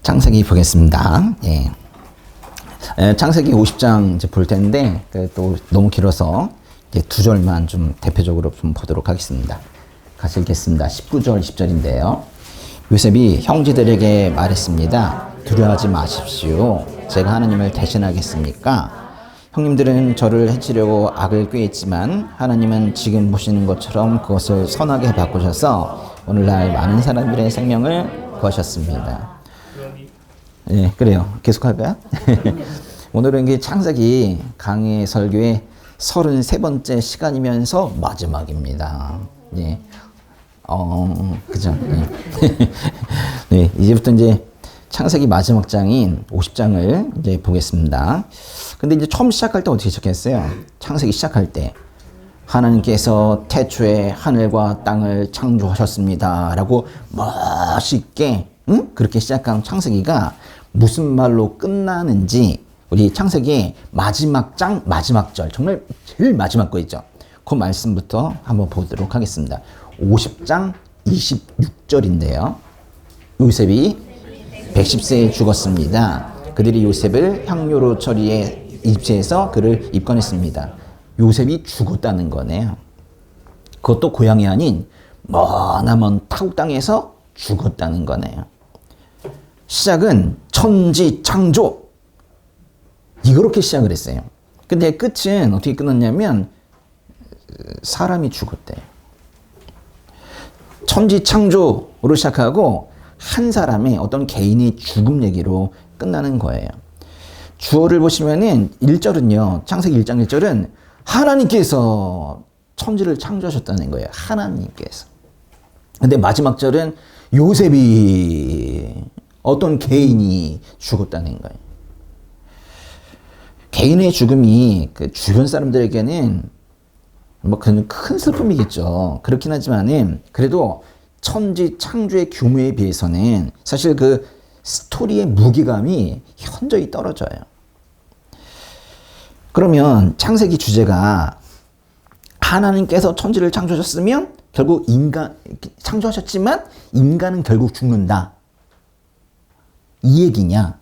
창세기 보겠습니다. 예. 창세기 50장 이제 볼 텐데 또 너무 길어서 이제 두 절만 좀 대표적으로 좀 보도록 하겠습니다. 같이 읽겠습니다. 19절, 20절인데요. 요셉이 형제들에게 말했습니다. 두려워하지 마십시오. 제가 하나님을 대신하겠습니까? 형님들은 저를 해치려고 악을 꾀했지만 하나님은 지금 보시는 것처럼 그것을 선하게 바꾸셔서 오늘날 많은 사람들의 생명을 구하셨습니다. 네, 그래요. 계속할까요? 오늘은 그 창세기 강의 설교의 33번째 시간이면서 마지막입니다. 예. 그죠. 예. 네, 이제부터 이제 창세기 마지막 장인 50장을 이제 보겠습니다. 근데 이제 처음 시작할 때 어떻게 시작했어요? 창세기 시작할 때 하나님께서 태초에 하늘과 땅을 창조하셨습니다. 라고 멋있게 그렇게 시작한 창세기가 무슨 말로 끝나는지 우리 창세기 마지막 장 마지막 절 정말 제일 마지막 거 있죠. 그 말씀부터 한번 보도록 하겠습니다. 50장 26절인데요. 요셉이 110세에 죽었습니다. 그들이 요셉을 향료로 처리해 이집트에서 그를 입건했습니다. 요셉이 죽었다는 거네요. 그것도 고향이 아닌 머나먼 타국 땅에서 죽었다는 거네요. 시작은 천지 창조 이렇게 시작을 했어요. 근데 끝은 어떻게 끝났냐면 사람이 죽었대요. 천지 창조로 시작하고 한 사람의 어떤 개인의 죽음 얘기로 끝나는 거예요. 주어를 보시면은 1절은요. 창세기 1장 1절은 하나님께서 천지를 창조하셨다는 거예요. 하나님께서. 근데 마지막 절은 요셉이 어떤 개인이 죽었다는 거예요. 개인의 죽음이 그 주변 사람들에게는 뭐 큰 슬픔이겠죠. 그렇긴 하지만은 그래도 천지 창조의 규모에 비해서는 사실 그 스토리의 무게감이 현저히 떨어져요. 그러면 창세기 주제가 하나님께서 천지를 창조하셨으면 결국 창조하셨지만 인간은 결국 죽는다. 이 얘기냐?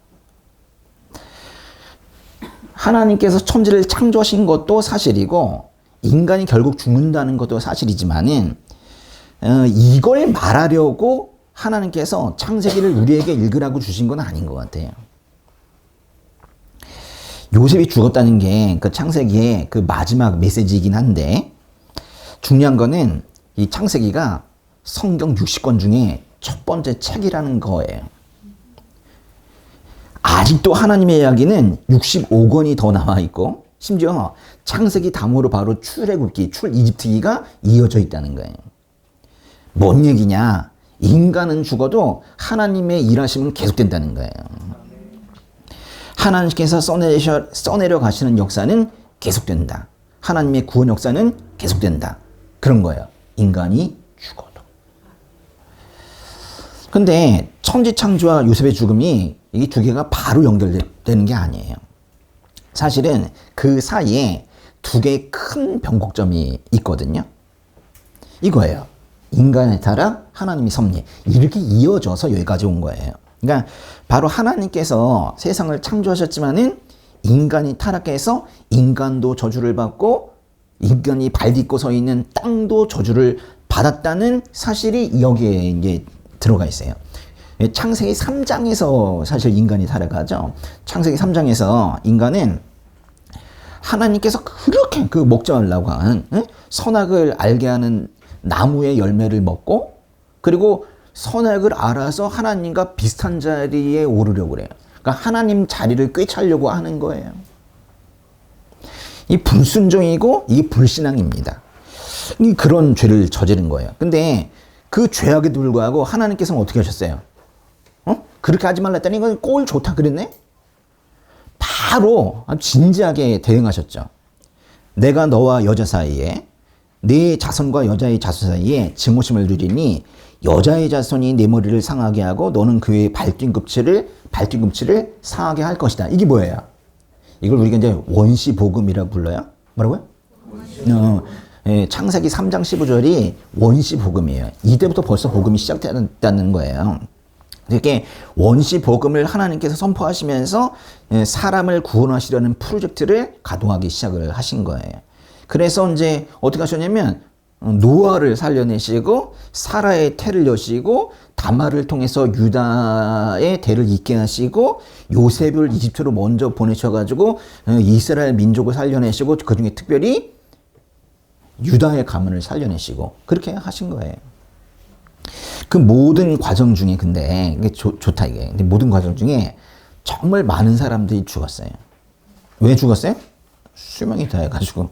하나님께서 천지를 창조하신 것도 사실이고 인간이 결국 죽는다는 것도 사실이지만은 이걸 말하려고 하나님께서 창세기를 우리에게 읽으라고 주신 건 아닌 것 같아요. 요셉이 죽었다는 게 그 창세기의 그 마지막 메시지이긴 한데 중요한 거는 이 창세기가 성경 60권 중에 첫 번째 책이라는 거예요. 아직도 하나님의 이야기는 65권이 더 남아있고 심지어 창세기 다음으로 바로 출애굽기, 출이집트기가 이어져 있다는 거예요. 뭔 얘기냐? 인간은 죽어도 하나님의 일하심은 계속된다는 거예요. 하나님께서 써내려 가시는 역사는 계속된다. 하나님의 구원 역사는 계속된다. 그런 거예요. 인간이 죽어도. 근데 천지창조와 요셉의 죽음이 이 두 개가 바로 연결되는 게 아니에요. 사실은 그 사이에 두 개의 큰 변곡점이 있거든요. 이거예요. 인간의 타락, 하나님의 섭리. 이렇게 이어져서 여기까지 온 거예요. 그러니까 바로 하나님께서 세상을 창조하셨지만은 인간이 타락해서 인간도 저주를 받고 인간이 발 딛고 서 있는 땅도 저주를 받았다는 사실이 여기에 이제 들어가 있어요. 창세기 3장에서 사실 인간이 타락하죠. 창세기 3장에서 인간은 하나님께서 그렇게 그 먹자라고 한 선악을 알게 하는 나무의 열매를 먹고 그리고 선악을 알아서 하나님과 비슷한 자리에 오르려고 그래요. 그러니까 하나님 자리를 꿰차려고 하는 거예요. 이 불순종이고 이게 불신앙입니다. 그런 죄를 저지른 거예요. 근데 그 죄악에도 불구하고 하나님께서는 어떻게 하셨어요? 그렇게 하지 말라 했더니 이건 꼴 좋다 그랬네? 바로 진지하게 대응하셨죠. 내가 너와 여자 사이에 네 자손과 여자의 자손 사이에 증오심을 누리니 여자의 자손이 내 머리를 상하게 하고 너는 그의 발뒤꿈치를 상하게 할 것이다. 이게 뭐예요? 이걸 우리가 이제 원시복음이라고 불러요. 뭐라고요? 창세기 3장 15절이 원시복음이에요. 이때부터 벌써 복음이 시작됐다는 거예요. 이렇게 원시 복음을 하나님께서 선포하시면서 사람을 구원하시려는 프로젝트를 가동하기 시작을 하신 거예요. 그래서 이제 어떻게 하셨냐면 노아를 살려내시고 사라의 태를 여시고 다말을 통해서 유다의 대를 잇게 하시고 요셉을 이집트로 먼저 보내셔가지고 이스라엘 민족을 살려내시고 그중에 특별히 유다의 가문을 살려내시고 그렇게 하신 거예요. 그 모든 과정 중에 근데 이게 좋다 이게. 근데 모든 과정 중에 정말 많은 사람들이 죽었어요. 왜 죽었어요? 수명이 다해가지고.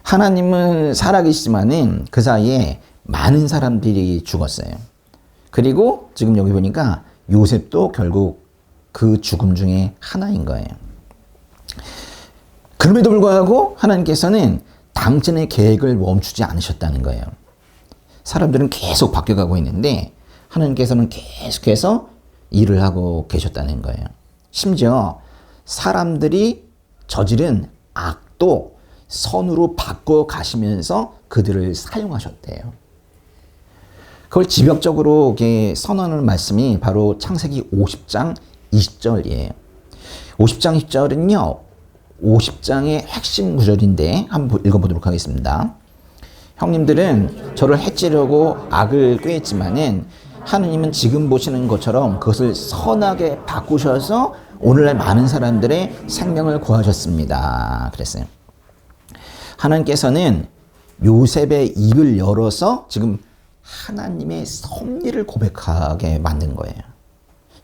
하나님은 살아계시지만은 그 사이에 많은 사람들이 죽었어요. 그리고 지금 여기 보니까 요셉도 결국 그 죽음 중에 하나인 거예요. 그럼에도 불구하고 하나님께서는 당신의 계획을 멈추지 않으셨다는 거예요. 사람들은 계속 바뀌어가고 있는데 하나님께서는 계속해서 일을 하고 계셨다는 거예요. 심지어 사람들이 저지른 악도 선으로 바꿔 가시면서 그들을 사용하셨대요. 그걸 지벽적으로 선언하는 말씀이 바로 창세기 50장 20절이에요. 50장 20절은요. 50장의 핵심 구절인데 한번 읽어보도록 하겠습니다. 형님들은 저를 해치려고 악을 꾀했지만은 하느님은 지금 보시는 것처럼 그것을 선하게 바꾸셔서 오늘날 많은 사람들의 생명을 구하셨습니다. 그랬어요. 하나님께서는 요셉의 입을 열어서 지금 하나님의 섭리를 고백하게 만든 거예요.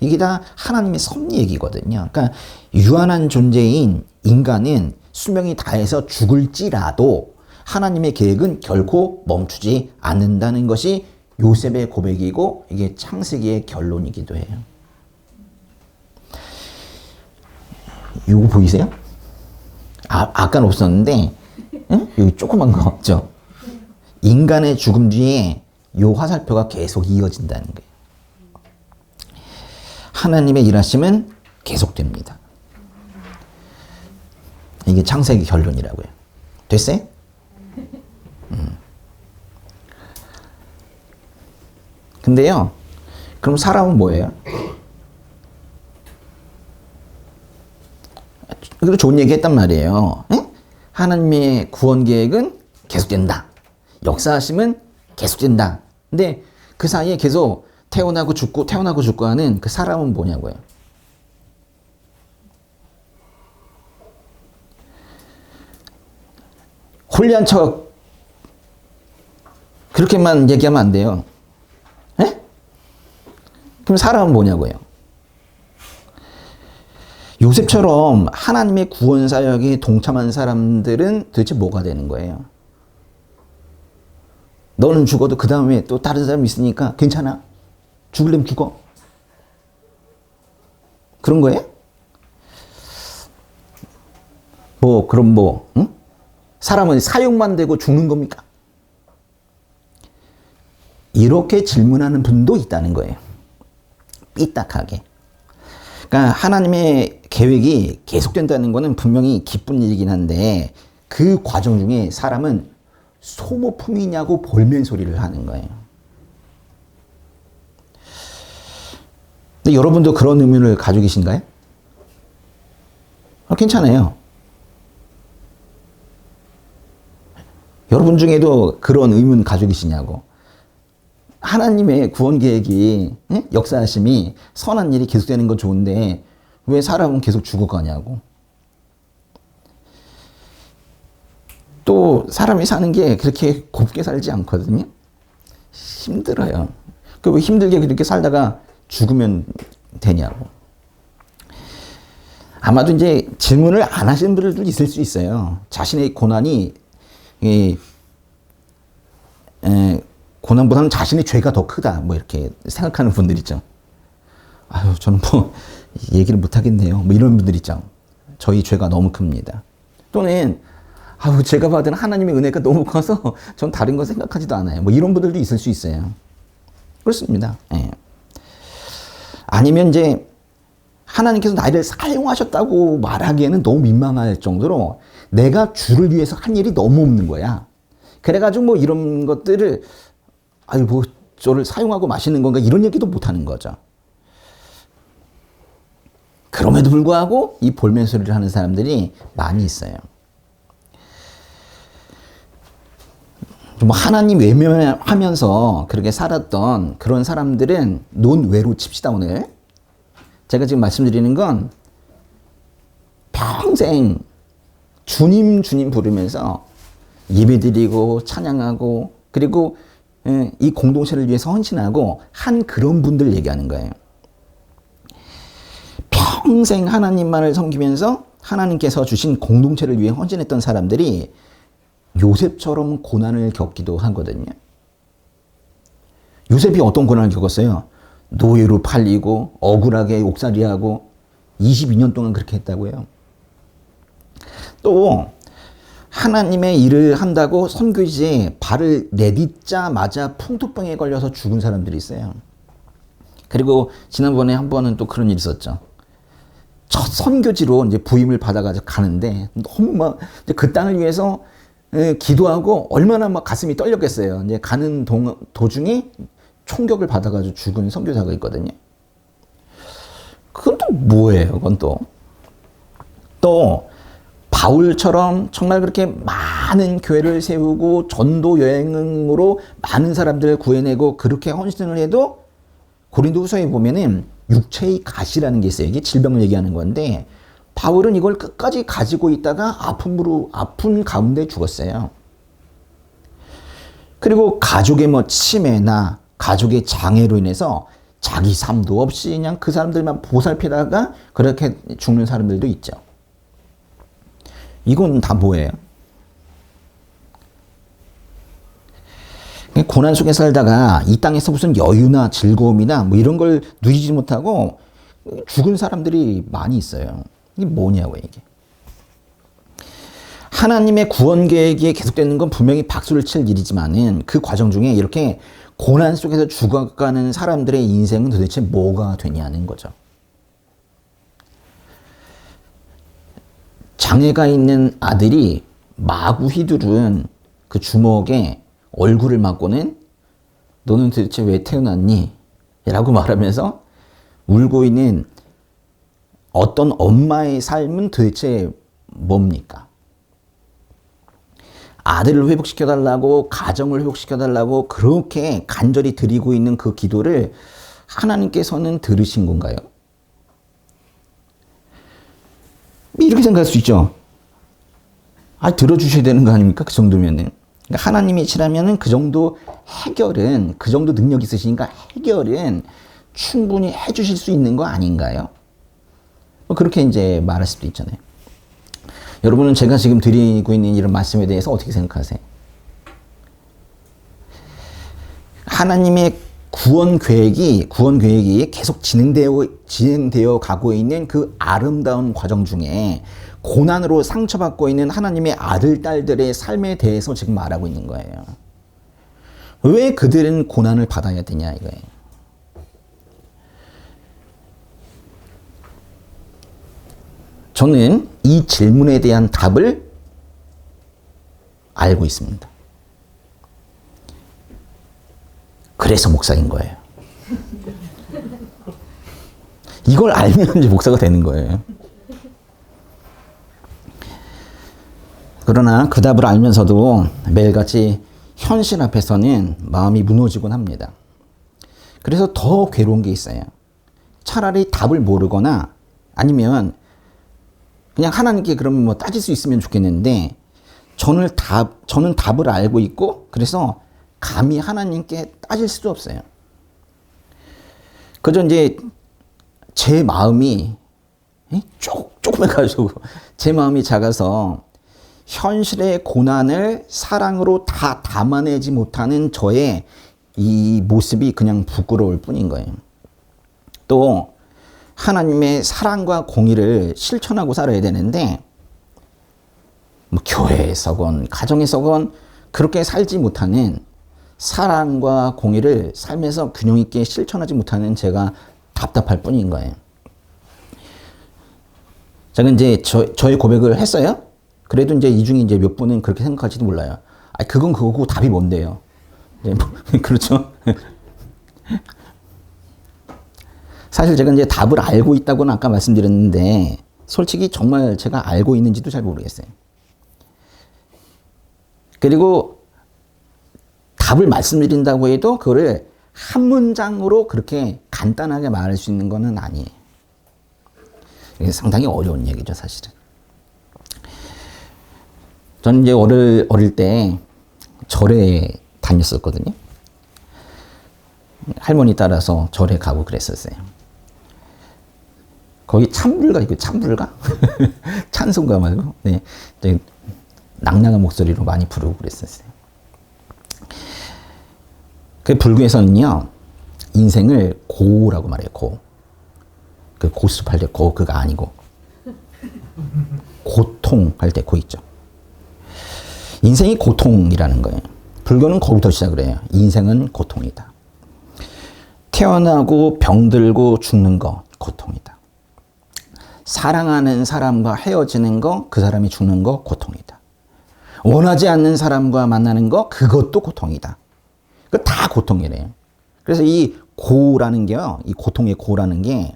이게 다 하나님의 섭리 얘기거든요. 그러니까 유한한 존재인 인간은 수명이 다해서 죽을지라도 하나님의 계획은 결코 멈추지 않는다는 것이 요셉의 고백이고 이게 창세기의 결론이기도 해요. 이거 보이세요? 아까는 없었는데 여기 조그만 거 없죠? 인간의 죽음 뒤에 요 화살표가 계속 이어진다는 거예요. 하나님의 일하심은 계속됩니다. 이게 창세기 결론이라고요. 됐어요? 근데요, 그럼 사람은 뭐예요? 그리고 좋은 얘기 했단 말이에요. 에? 하나님의 구원 계획은 계속된다. 역사하심은 계속된다. 근데 그 사이에 계속 태어나고 죽고 태어나고 죽고 하는 그 사람은 뭐냐고요. 홀리한 척 그렇게만 얘기하면 안 돼요. 에? 그럼 사람은 뭐냐고요. 요셉처럼 하나님의 구원 사역에 동참한 사람들은 도대체 뭐가 되는 거예요? 너는 죽어도 그 다음에 또 다른 사람이 있으니까 괜찮아. 죽을래면 죽어. 그런 거예요? 그럼 응? 사람은 사육만 되고 죽는 겁니까? 이렇게 질문하는 분도 있다는 거예요. 삐딱하게. 그러니까 하나님의 계획이 계속된다는 것은 분명히 기쁜 일이긴 한데 그 과정 중에 사람은 소모품이냐고 볼멘 소리를 하는 거예요. 근데 여러분도 그런 의문을 가지고 계신가요? 괜찮아요. 여러분 중에도 그런 의문 가지고 계시냐고. 하나님의 구원 계획이 역사하심이 선한 일이 계속되는 건 좋은데 왜 사람은 계속 죽어가냐고. 또 사람이 사는 게 그렇게 곱게 살지 않거든요. 힘들어요. 왜 힘들게 그렇게 살다가 죽으면 되냐고. 아마도 이제 질문을 안 하시는 분들도 있을 수 있어요. 자신의 고난이 고난보다는 자신의 죄가 더 크다. 이렇게 생각하는 분들 있죠. 아유, 저는 얘기를 못 하겠네요. 이런 분들 있죠. 저희 죄가 너무 큽니다. 또는 제가 받은 하나님의 은혜가 너무 커서 전 다른 거 생각하지도 않아요. 이런 분들도 있을 수 있어요. 그렇습니다. 예. 아니면 이제 하나님께서 나를 사용하셨다고 말하기에는 너무 민망할 정도로 내가 주를 위해서 한 일이 너무 없는 거야. 그래가지고 이런 것들을 저를 사용하고 마시는 건가 이런 얘기도 못하는 거죠. 그럼에도 불구하고 이 볼멘소리를 하는 사람들이 많이 있어요. 뭐 하나님 외면하면서 그렇게 살았던 그런 사람들은 논외로 칩시다. 오늘 제가 지금 말씀드리는 건 평생 주님 주님 부르면서 예배드리고 찬양하고 그리고 이 공동체를 위해서 헌신하고 한 그런 분들 얘기하는 거예요. 평생 하나님만을 섬기면서 하나님께서 주신 공동체를 위해 헌신했던 사람들이 요셉처럼 고난을 겪기도 하거든요. 요셉이 어떤 고난을 겪었어요? 노예로 팔리고 억울하게 옥살이하고 22년 동안 그렇게 했다고요. 또 하나님의 일을 한다고 선교지에 발을 내딛자마자 풍토병에 걸려서 죽은 사람들이 있어요. 그리고 지난번에 한 번은 또 그런 일이 있었죠. 첫 선교지로 이제 부임을 받아가지고 가는데 너무 막 그 땅을 위해서 기도하고 얼마나 막 가슴이 떨렸겠어요. 이제 가는 도중에 총격을 받아가지고 죽은 선교사가 있거든요. 그건 또 뭐예요? 그건 또 바울처럼 정말 그렇게 많은 교회를 세우고 전도 여행으로 많은 사람들을 구해내고 그렇게 헌신을 해도 고린도후서에 보면은 육체의 가시라는 게 있어요. 이게 질병을 얘기하는 건데 바울은 이걸 끝까지 가지고 있다가 아픈 가운데 죽었어요. 그리고 가족의 뭐 치매나 가족의 장애로 인해서 자기 삶도 없이 그냥 그 사람들만 보살피다가 그렇게 죽는 사람들도 있죠. 이건 다 뭐예요? 고난 속에 살다가 이 땅에서 무슨 여유나 즐거움이나 뭐 이런 걸 누리지 못하고 죽은 사람들이 많이 있어요. 이게 뭐냐고 이게. 하나님의 구원 계획이 계속되는 건 분명히 박수를 칠 일이지만은 그 과정 중에 이렇게 고난 속에서 죽어가는 사람들의 인생은 도대체 뭐가 되냐는 거죠. 장애가 있는 아들이 마구 휘두른 그 주먹에 얼굴을 맞고는 너는 도대체 왜 태어났니? 라고 말하면서 울고 있는 어떤 엄마의 삶은 도대체 뭡니까? 아들을 회복시켜달라고 가정을 회복시켜달라고 그렇게 간절히 드리고 있는 그 기도를 하나님께서는 들으신 건가요? 이렇게 생각할 수 있죠. 들어주셔야 되는 거 아닙니까? 그 정도면은. 그러니까 하나님이시라면은 그 정도 해결은, 그 정도 능력 있으시니까 해결은 충분히 해주실 수 있는 거 아닌가요? 그렇게 이제 말할 수도 있잖아요. 여러분은 제가 지금 드리고 있는 이런 말씀에 대해서 어떻게 생각하세요? 하나님의 구원 계획이 계속 진행되어 가고 있는 그 아름다운 과정 중에 고난으로 상처받고 있는 하나님의 아들, 딸들의 삶에 대해서 지금 말하고 있는 거예요. 왜 그들은 고난을 받아야 되냐 이거예요. 저는 이 질문에 대한 답을 알고 있습니다. 그래서 목사인 거예요. 이걸 알면 이제 목사가 되는 거예요. 그러나 그 답을 알면서도 매일같이 현실 앞에서는 마음이 무너지곤 합니다. 그래서 더 괴로운 게 있어요. 차라리 답을 모르거나 아니면 그냥 하나님께 그러면 뭐 따질 수 있으면 좋겠는데 저는 답을 알고 있고 그래서 감히 하나님께 따질 수도 없어요. 그저 이제 제 마음이 조그매가지고 제 마음이 작아서 현실의 고난을 사랑으로 다 담아내지 못하는 저의 이 모습이 그냥 부끄러울 뿐인 거예요. 또 하나님의 사랑과 공의를 실천하고 살아야 되는데 뭐 교회에서건 가정에서건 그렇게 살지 못하는 사랑과 공의를 삶에서 균형 있게 실천하지 못하는 제가 답답할 뿐인 거예요. 제가 이제 저의 고백을 했어요. 그래도 이제 이 중에 이제 몇 분은 그렇게 생각할지도 몰라요. 그건 그거고 답이 뭔데요? 이제 뭐, 그렇죠? 사실 제가 이제 답을 알고 있다고는 아까 말씀드렸는데 솔직히 정말 제가 알고 있는지도 잘 모르겠어요. 그리고 답을 말씀드린다고 해도 그거를 한 문장으로 그렇게 간단하게 말할 수 있는 거는 아니에요. 이게 상당히 어려운 얘기죠, 사실은. 저는 이제 어릴 때 절에 다녔었거든요. 할머니 따라서 절에 가고 그랬었어요. 거기 찬불가 있고, 찬불가? 찬송가 말고, 네. 낭낭한 목소리로 많이 부르고 그랬었어요. 그 불교에서는요, 인생을 고라고 말해요, 고. 그 고수할 때 고, 그거 아니고. 고통할 때 고 있죠. 인생이 고통이라는 거예요. 불교는 거기부터 시작을 해요. 인생은 고통이다. 태어나고 병들고 죽는 거, 고통이다. 사랑하는 사람과 헤어지는 거, 그 사람이 죽는 거, 고통이다. 원하지 않는 사람과 만나는 거, 그것도 고통이다. 그 다 고통이래요. 그래서 이 고라는 게요, 이 고통의 고라는 게,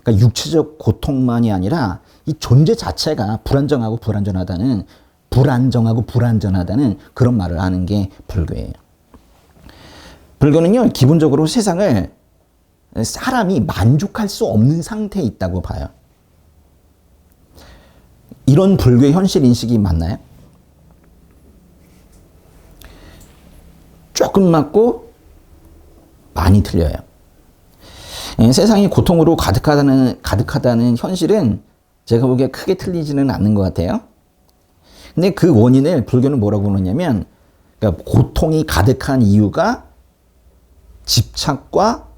그러니까 육체적 고통만이 아니라 이 존재 자체가 불안정하고 불안전하다는 그런 말을 하는 게 불교예요. 불교는요, 기본적으로 세상을 사람이 만족할 수 없는 상태에 있다고 봐요. 이런 불교의 현실 인식이 맞나요? 조금 맞고 많이 틀려요. 세상이 고통으로 가득하다는 현실은 제가 보기에 크게 틀리지는 않는 것 같아요. 근데 그 원인을 불교는 뭐라고 부르냐면, 그러니까 고통이 가득한 이유가 집착과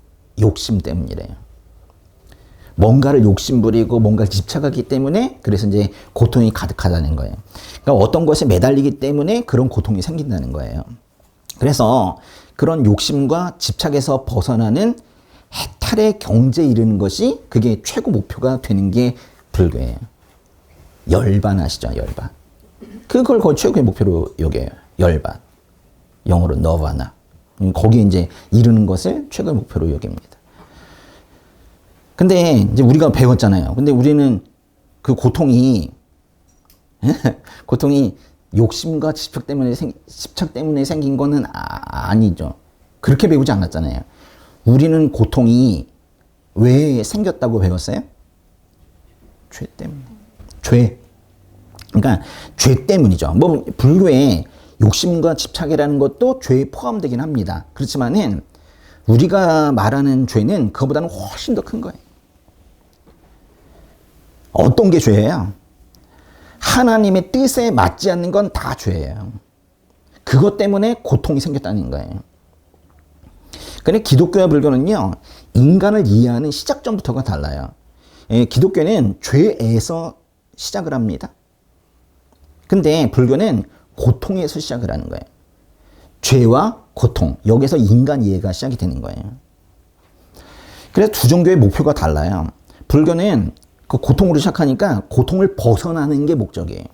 욕심 때문이래요. 뭔가를 욕심부리고 뭔가를 집착하기 때문에 그래서 이제 고통이 가득하다는 거예요. 그러니까 어떤 것에 매달리기 때문에 그런 고통이 생긴다는 거예요. 그래서 그런 욕심과 집착에서 벗어나는 해탈의 경지에 이르는 것이 그게 최고 목표가 되는 게 불교예요. 열반 아시죠? 열반. 그걸 거의 최고의 목표로 여겨요. 열반. 영어로 너바나. 거기에 이제 이르는 것을 최고의 목표로 여깁니다. 근데 이제 우리가 배웠잖아요. 근데 우리는 그 고통이 욕심과 집착 때문에 생긴 거는 아니죠. 그렇게 배우지 않았잖아요. 우리는 고통이 왜 생겼다고 배웠어요? 죄 때문에. 죄. 그러니까 죄 때문이죠. 뭐 불교에 욕심과 집착이라는 것도 죄에 포함되긴 합니다. 그렇지만은 우리가 말하는 죄는 그거보다는 훨씬 더 큰 거예요. 어떤 게 죄예요? 하나님의 뜻에 맞지 않는 건 다 죄예요. 그것 때문에 고통이 생겼다는 거예요. 근데 기독교와 불교는요, 인간을 이해하는 시작점부터가 달라요. 기독교는 죄에서 시작을 합니다. 근데 불교는 고통에서 시작을 하는 거예요. 죄와 고통, 여기서 인간 이해가 시작이 되는 거예요. 그래서 두 종교의 목표가 달라요. 불교는 그 고통으로 시작하니까 고통을 벗어나는 게 목적이에요.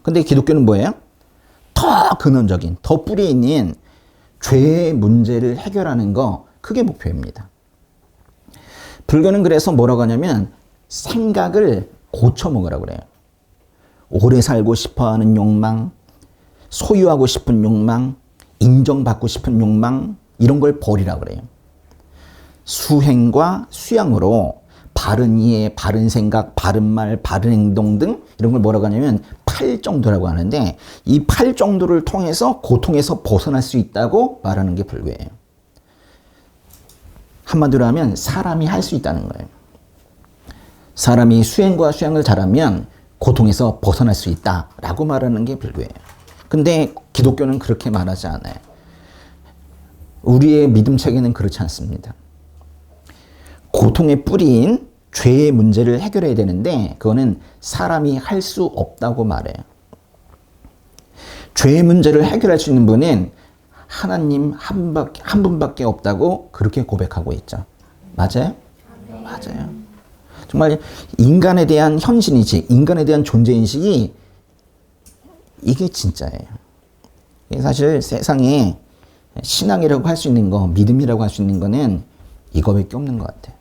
근데 기독교는 뭐예요? 더 근원적인, 더 뿌리에 있는 죄의 문제를 해결하는 거, 그게 목표입니다. 불교는 그래서 뭐라고 하냐면 생각을 고쳐먹으라고 그래요. 오래 살고 싶어하는 욕망, 소유하고 싶은 욕망, 인정받고 싶은 욕망, 이런 걸 버리라고 그래요. 수행과 수양으로 바른 이해, 바른 생각, 바른 말, 바른 행동 등 이런 걸 뭐라고 하냐면 8정도라고 하는데, 이 8정도를 통해서 고통에서 벗어날 수 있다고 말하는 게 불교예요. 한마디로 하면 사람이 할 수 있다는 거예요. 사람이 수행과 수양을 잘하면 고통에서 벗어날 수 있다라고 말하는 게 불교예요. 근데 기독교는 그렇게 말하지 않아요. 우리의 믿음 체계는 그렇지 않습니다. 고통의 뿌리인 죄의 문제를 해결해야 되는데 그거는 사람이 할 수 없다고 말해요. 죄의 문제를 해결할 수 있는 분은 하나님 한 분밖에 없다고 그렇게 고백하고 있죠. 맞아요? 맞아요. 정말 인간에 대한 현실인식, 인간에 대한 존재인식이 이게 진짜예요. 사실 세상에 신앙이라고 할 수 있는 거, 믿음이라고 할 수 있는 거는 이거밖에 없는 것 같아요.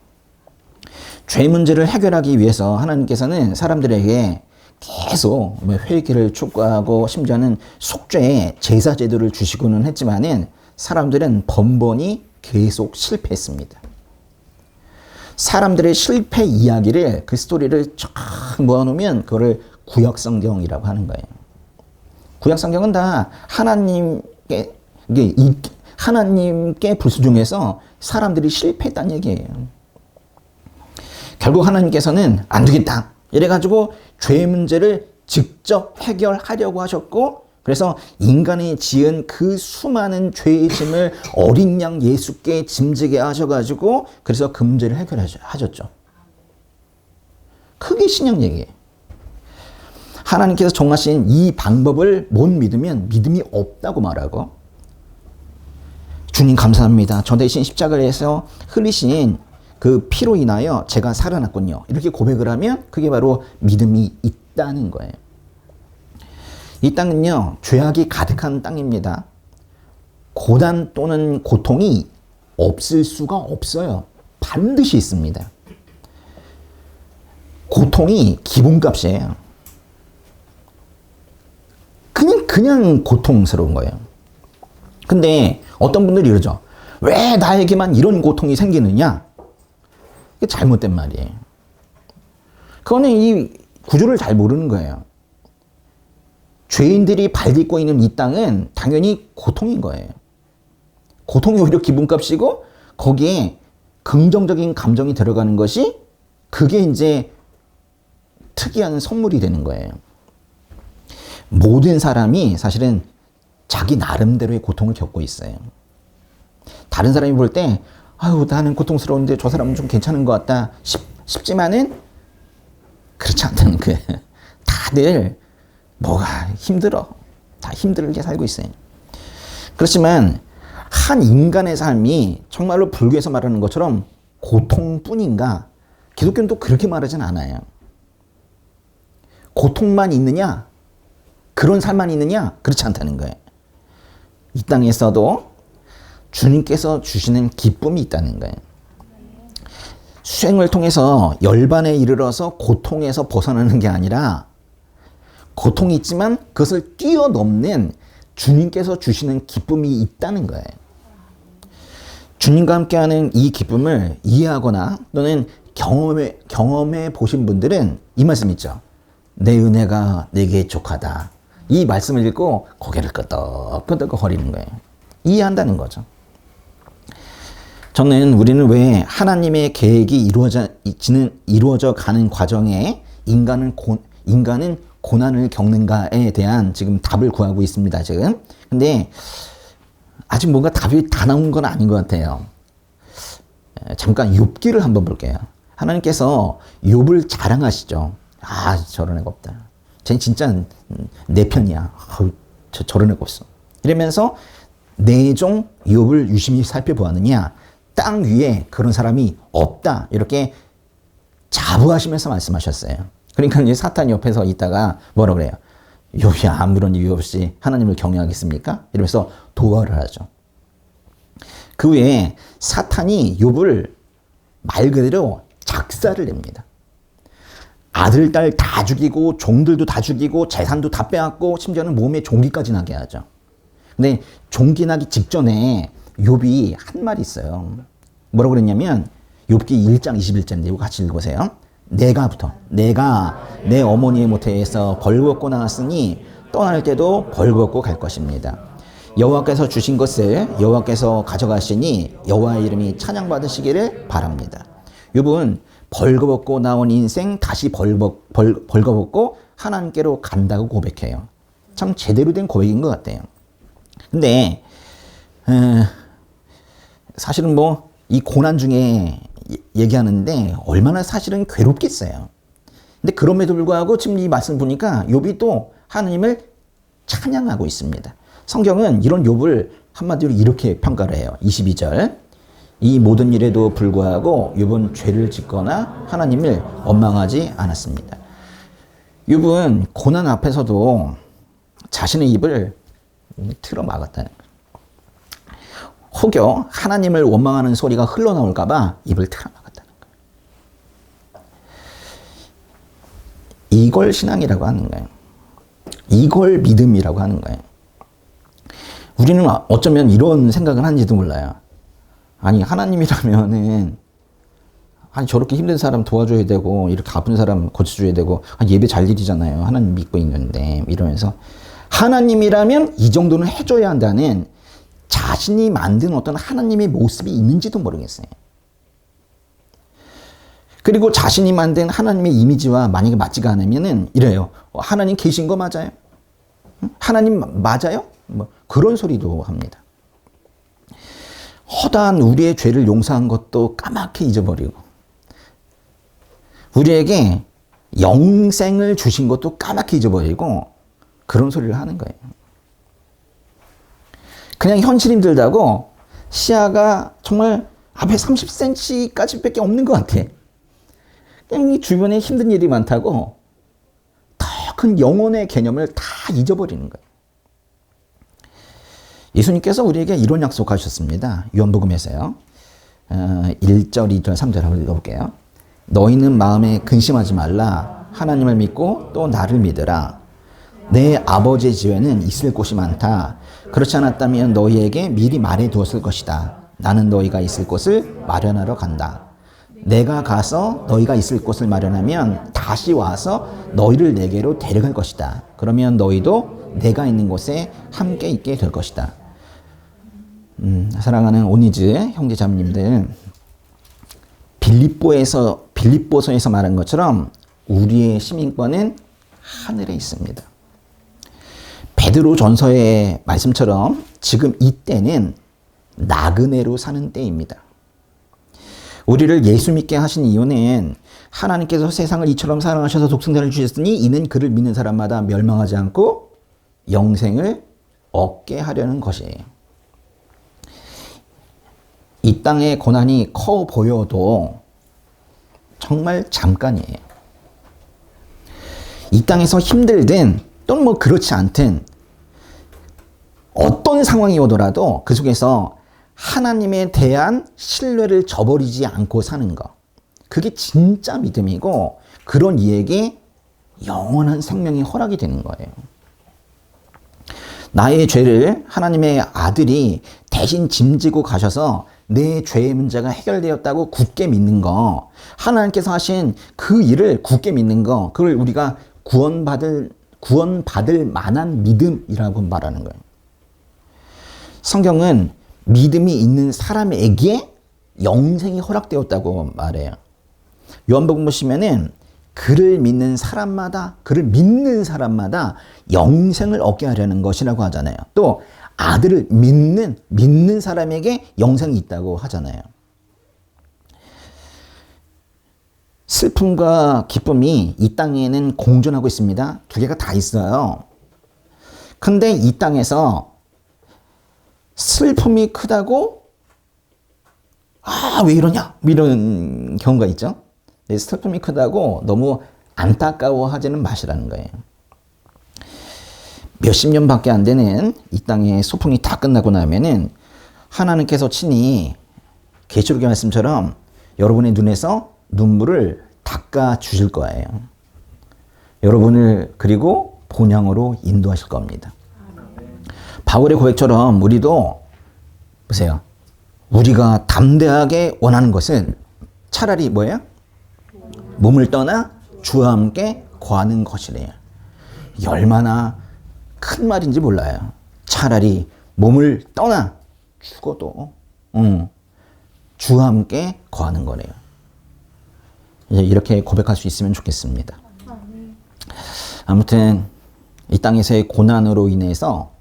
죄 문제를 해결하기 위해서 하나님께서는 사람들에게 계속 회개를 촉구하고 심지어는 속죄의 제사 제도를 주시고는 했지만은 사람들은 번번이 계속 실패했습니다. 사람들의 실패 이야기를, 그 스토리를 쫙 모아놓으면 그거를 구약성경이라고 하는 거예요. 구약성경은 다 하나님께 불순종해서 사람들이 실패했다는 얘기예요. 결국 하나님께서는 안 되겠다 이래가지고 죄 문제를 직접 해결하려고 하셨고, 그래서 인간이 지은 그 수많은 죄의 짐을 어린 양 예수께 짐지게 하셔가지고 그래서 그 문제를 해결하셨죠. 그게 신약 얘기예요. 하나님께서 정하신 이 방법을 못 믿으면 믿음이 없다고 말하고, 주님 감사합니다. 저 대신 십자가에서 흘리신 그 피로 인하여 제가 살아났군요. 이렇게 고백을 하면 그게 바로 믿음이 있다는 거예요. 이 땅은요, 죄악이 가득한 땅입니다. 고난 또는 고통이 없을 수가 없어요. 반드시 있습니다. 고통이 기본값이에요. 그냥 고통스러운 거예요. 근데 어떤 분들이 이러죠. 왜 나에게만 이런 고통이 생기느냐? 이게 잘못된 말이에요. 그거는 이 구조를 잘 모르는 거예요. 죄인들이 발딛고 있는 이 땅은 당연히 고통인 거예요. 고통이 오히려 기본값이고 거기에 긍정적인 감정이 들어가는 것이, 그게 이제 특이한 선물이 되는 거예요. 모든 사람이 사실은 자기 나름대로의 고통을 겪고 있어요. 다른 사람이 볼 때 아유 나는 고통스러운데 저 사람은 좀 괜찮은 것 같다 싶지만은 그렇지 않다는 거예요. 다들 뭐가 힘들어. 다 힘들게 살고 있어요. 그렇지만 한 인간의 삶이 정말로 불교에서 말하는 것처럼 고통뿐인가? 기독교는 또 그렇게 말하진 않아요. 고통만 있느냐? 그런 삶만 있느냐? 그렇지 않다는 거예요. 이 땅에서도 주님께서 주시는 기쁨이 있다는 거예요. 수행을 통해서 열반에 이르러서 고통에서 벗어나는 게 아니라, 고통이 있지만 그것을 뛰어넘는 주님께서 주시는 기쁨이 있다는 거예요. 주님과 함께하는 이 기쁨을 이해하거나 또는 경험해 보신 분들은 이 말씀 있죠. 내 은혜가 내게 족하다. 이 말씀을 읽고 고개를 끄덕끄덕 거리는 거예요. 이해한다는 거죠. 우리는 왜 하나님의 계획이 이루어져 가는 과정에 인간은 고난을 겪는가에 대한 지금 답을 구하고 있습니다, 지금. 근데 아직 뭔가 답이 다 나온 건 아닌 것 같아요. 잠깐 욥기를 한번 볼게요. 하나님께서 욥을 자랑하시죠. 아, 저런 애가 없다. 쟤는 진짜 내 편이야. 저런 애가 없어. 이러면서 내 종 욥을 유심히 살펴보았느냐? 땅 위에 그런 사람이 없다. 이렇게 자부하시면서 말씀하셨어요. 그러니까 이제 사탄이 옆에서 있다가 뭐라 그래요? 욥이 아무런 이유 없이 하나님을 경외하겠습니까? 이러면서 도발을 하죠. 그 후에 사탄이 욥을 말 그대로 작사를 냅니다. 아들, 딸 다 죽이고 종들도 다 죽이고 재산도 다 빼앗고 심지어는 몸에 종기까지 나게 하죠. 근데 종기 나기 직전에 욥이 한 말이 있어요. 뭐라고 그랬냐면 욥기 1장 21절인데 이거 같이 읽으세요. 내가 내 어머니의 모태에서 벌겋고 나왔으니 떠날 때도 벌겋고 갈 것입니다. 여호와께서 주신 것을 여호와께서 가져가시니 여호와의 이름이 찬양받으시기를 바랍니다. 욥은 벌거벗고 나온 인생 다시 벌거벗고 하나님께로 간다고 고백해요. 참 제대로 된 고백인 것 같아요. 근데 사실은 뭐 이 고난 중에 얘기하는데 얼마나 사실은 괴롭겠어요. 근데 그럼에도 불구하고 지금 이 말씀 보니까 욥이 또 하나님을 찬양하고 있습니다. 성경은 이런 욥을 한마디로 이렇게 평가를 해요. 22절. 이 모든 일에도 불구하고 욥은 죄를 짓거나 하나님을 원망하지 않았습니다. 욥은 고난 앞에서도 자신의 입을 틀어 막았다는 거예요. 혹여 하나님을 원망하는 소리가 흘러나올까봐 입을 틀어막았다는 거예요. 이걸 신앙이라고 하는 거예요. 이걸 믿음이라고 하는 거예요. 우리는 어쩌면 이런 생각을 하는지도 몰라요. 아니, 하나님이라면은, 아니, 저렇게 힘든 사람 도와줘야 되고, 이렇게 아픈 사람 고쳐줘야 되고, 예배 잘 드리잖아요. 하나님 믿고 있는데, 이러면서. 하나님이라면 이 정도는 해줘야 한다는 자신이 만든 어떤 하나님의 모습이 있는지도 모르겠어요. 그리고 자신이 만든 하나님의 이미지와 만약에 맞지가 않으면은 이래요. 하나님 계신 거 맞아요? 하나님 맞아요? 뭐 그런 소리도 합니다. 허다한 우리의 죄를 용서한 것도 까맣게 잊어버리고, 우리에게 영생을 주신 것도 까맣게 잊어버리고 그런 소리를 하는 거예요. 그냥 현실 힘들다고 시야가 정말 앞에 30cm까지밖에 없는 것 같아. 그냥 이 주변에 힘든 일이 많다고 더 큰 영혼의 개념을 다 잊어버리는 거예요. 예수님께서 우리에게 이런 약속하셨습니다. 요한복음에서요. 1절, 2절, 3절 한번 읽어볼게요. 너희는 마음에 근심하지 말라. 하나님을 믿고 또 나를 믿으라. 내 아버지의 집에는 있을 곳이 많다. 그렇지 않았다면 너희에게 미리 말해 두었을 것이다. 나는 너희가 있을 곳을 마련하러 간다. 내가 가서 너희가 있을 곳을 마련하면 다시 와서 너희를 내게로 데려갈 것이다. 그러면 너희도 내가 있는 곳에 함께 있게 될 것이다. 사랑하는 오니즈 형제자매님들, 빌립보서에서 말한 것처럼 우리의 시민권은 하늘에 있습니다. 베드로 전서의 말씀처럼 지금 이때는 나그네로 사는 때입니다. 우리를 예수 믿게 하신 이유는 하나님께서 세상을 이처럼 사랑하셔서 독생자를 주셨으니 이는 그를 믿는 사람마다 멸망하지 않고 영생을 얻게 하려는 것이에요. 이 땅의 고난이 커 보여도 정말 잠깐이에요. 이 땅에서 힘들든 또는 뭐 그렇지 않든 어떤 상황이 오더라도 그 속에서 하나님에 대한 신뢰를 저버리지 않고 사는 것, 그게 진짜 믿음이고 그런 이에게 영원한 생명이 허락이 되는 거예요. 나의 죄를 하나님의 아들이 대신 짐지고 가셔서 내 죄의 문제가 해결되었다고 굳게 믿는 거, 하나님께서 하신 그 일을 굳게 믿는 거, 그걸 우리가 구원받을 만한 믿음이라고 말하는 거예요. 성경은 믿음이 있는 사람에게 영생이 허락되었다고 말해요. 요한복음 보시면은 그를 믿는 사람마다 영생을 얻게 하려는 것이라고 하잖아요. 또 아들을 믿는 사람에게 영생이 있다고 하잖아요. 슬픔과 기쁨이 이 땅에는 공존하고 있습니다. 두 개가 다 있어요. 근데 이 땅에서 슬픔이 크다고 왜 이러냐 이런 경우가 있죠. 슬픔이 크다고 너무 안타까워하지는 마시라는 거예요. 몇십 년밖에 안 되는 이 땅의 소풍이 다 끝나고 나면은 하나님께서 친히 계시록의 말씀처럼 여러분의 눈에서 눈물을 닦아 주실 거예요. 여러분을 그리고 본향으로 인도하실 겁니다. 바울의 고백처럼 우리도 보세요. 우리가 담대하게 원하는 것은 차라리 뭐예요? 몸을 떠나 주와 함께 거하는 것이래요. 얼마나 큰 말인지 몰라요. 차라리 몸을 떠나 죽어도 주와 함께 거하는 거래요. 이제 이렇게 고백할 수 있으면 좋겠습니다. 아무튼 이 땅에서의 고난으로 인해서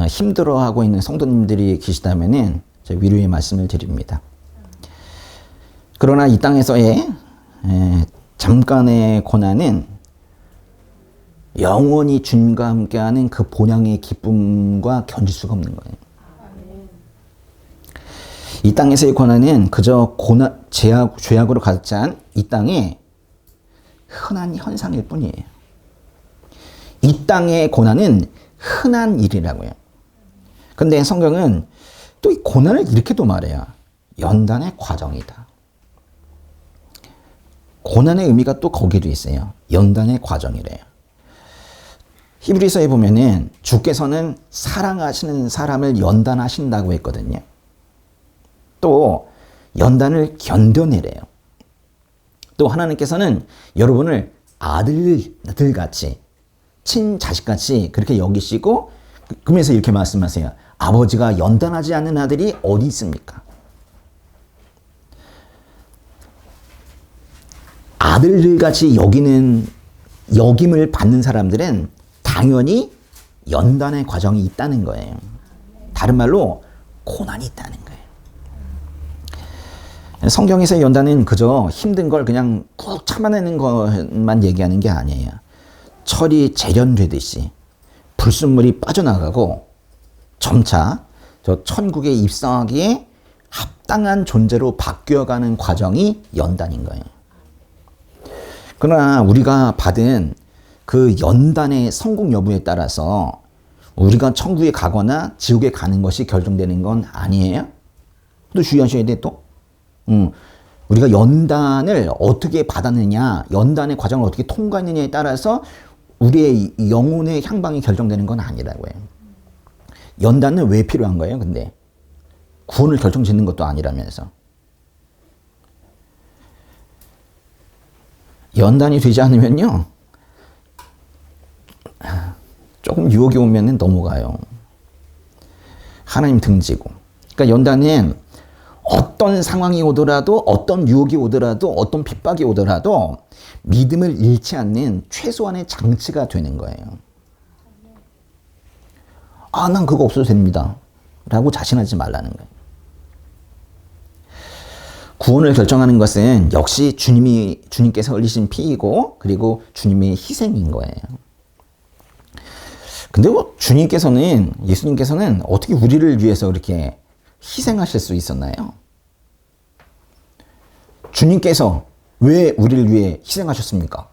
힘들어하고 있는 성도님들이 계시다면은 제가 위로의 말씀을 드립니다. 그러나 이 땅에서의 잠깐의 고난은 영원히 주님과 함께하는 그 본향의 기쁨과 견질 수가 없는 거예요. 이 땅에서의 고난은 그저 죄악으로 가득 찬 이 땅의 흔한 현상일 뿐이에요. 이 땅의 고난은 흔한 일이라고요. 근데 성경은 또 이 고난을 이렇게도 말해요. 연단의 과정이다. 고난의 의미가 또 거기도 있어요. 연단의 과정이래요. 히브리서에 보면은 주께서는 사랑하시는 사람을 연단하신다고 했거든요. 또 연단을 견뎌내래요. 또 하나님께서는 여러분을 아들들같이 친자식같이 그렇게 여기시고 그러면서 이렇게 말씀하세요. 아버지가 연단하지 않는 아들이 어디 있습니까? 아들들같이 여김을 받는 사람들은 당연히 연단의 과정이 있다는 거예요. 다른 말로 고난이 있다는 거예요. 성경에서의 연단은 그저 힘든 걸 그냥 꾹 참아내는 것만 얘기하는 게 아니에요. 철이 재련되듯이 불순물이 빠져나가고 점차 저 천국에 입성하기에 합당한 존재로 바뀌어가는 과정이 연단인 거예요. 그러나 우리가 받은 그 연단의 성공 여부에 따라서 우리가 천국에 가거나 지옥에 가는 것이 결정되는 건 아니에요. 또 주의하셔야 돼 또. 우리가 연단을 어떻게 받았느냐, 연단의 과정을 어떻게 통과했느냐에 따라서 우리의 영혼의 향방이 결정되는 건 아니라고요. 연단은 왜 필요한 거예요? 근데 구원을 결정짓는 것도 아니라면서. 연단이 되지 않으면요, 조금 유혹이 오면 넘어가요. 하나님 등지고. 그러니까 연단은 어떤 상황이 오더라도, 어떤 유혹이 오더라도, 어떤 핍박이 오더라도 믿음을 잃지 않는 최소한의 장치가 되는 거예요. 아, 난 그거 없어도 됩니다. 라고 자신하지 말라는 거예요. 구원을 결정하는 것은 역시 주님께서 흘리신 피이고, 그리고 주님의 희생인 거예요. 근데 예수님께서는 어떻게 우리를 위해서 그렇게 희생하실 수 있었나요? 주님께서 왜 우리를 위해 희생하셨습니까?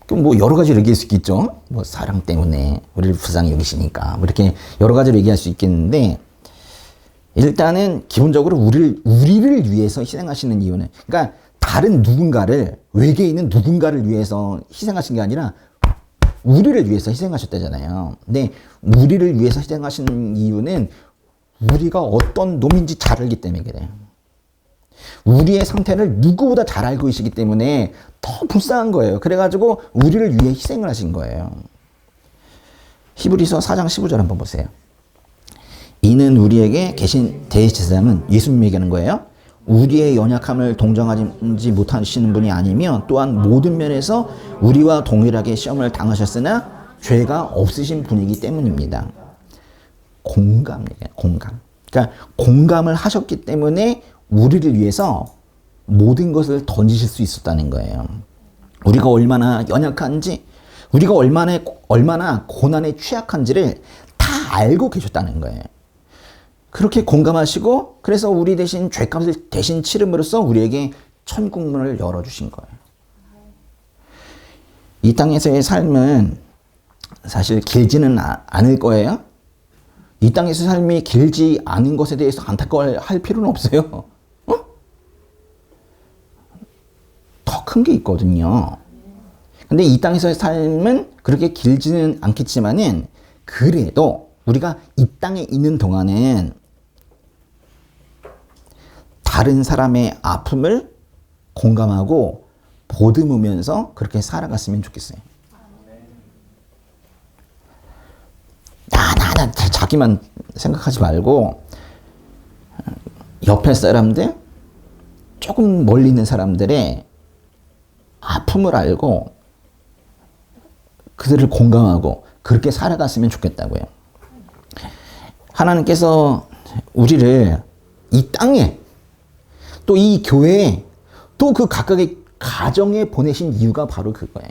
뭐 여러 가지로 얘기할 수 있겠죠. 뭐 사랑 때문에 우리를 불쌍히 여기시니까 뭐 이렇게 여러 가지로 얘기할 수 있겠는데, 일단은 기본적으로 우리를 위해서 희생하시는 이유는, 그러니까 다른 누군가를, 외계에 있는 누군가를 위해서 희생하신 게 아니라 우리를 위해서 희생하셨다잖아요. 근데 우리를 위해서 희생하시는 이유는 우리가 어떤 놈인지 잘 알기 때문에 그래요. 우리의 상태를 누구보다 잘 알고 계시기 때문에 더 불쌍한 거예요. 그래가지고 우리를 위해 희생을 하신 거예요. 히브리서 4장 15절 한번 보세요. 이는 우리에게 계신 대제사장은 예수님이 얘기하는 거예요. 우리의 연약함을 동정하지 못하시는 분이 아니며 또한 모든 면에서 우리와 동일하게 시험을 당하셨으나 죄가 없으신 분이기 때문입니다. 공감이에요. 공감. 그러니까 공감을 하셨기 때문에 우리를 위해서 모든 것을 던지실 수 있었다는 거예요. 우리가 얼마나 연약한지, 우리가 얼마나 고난에 취약한지를 다 알고 계셨다는 거예요. 그렇게 공감하시고, 그래서 우리 대신 죄값을 대신 치름으로써 우리에게 천국문을 열어주신 거예요. 이 땅에서의 삶은 사실 길지는 않을 거예요. 이 땅에서 삶이 길지 않은 것에 대해서 안타까워할 필요는 없어요. 더 큰 게 있거든요. 근데 이 땅에서의 삶은 그렇게 길지는 않겠지만은, 그래도 우리가 이 땅에 있는 동안은 다른 사람의 아픔을 공감하고 보듬으면서 그렇게 살아갔으면 좋겠어요. 나 자기만 생각하지 말고 옆에 사람들, 조금 멀리 있는 사람들의 아픔을 알고 그들을 공감하고 그렇게 살아갔으면 좋겠다고요. 하나님께서 우리를 이 땅에, 또 이 교회에, 또 그 각각의 가정에 보내신 이유가 바로 그거예요.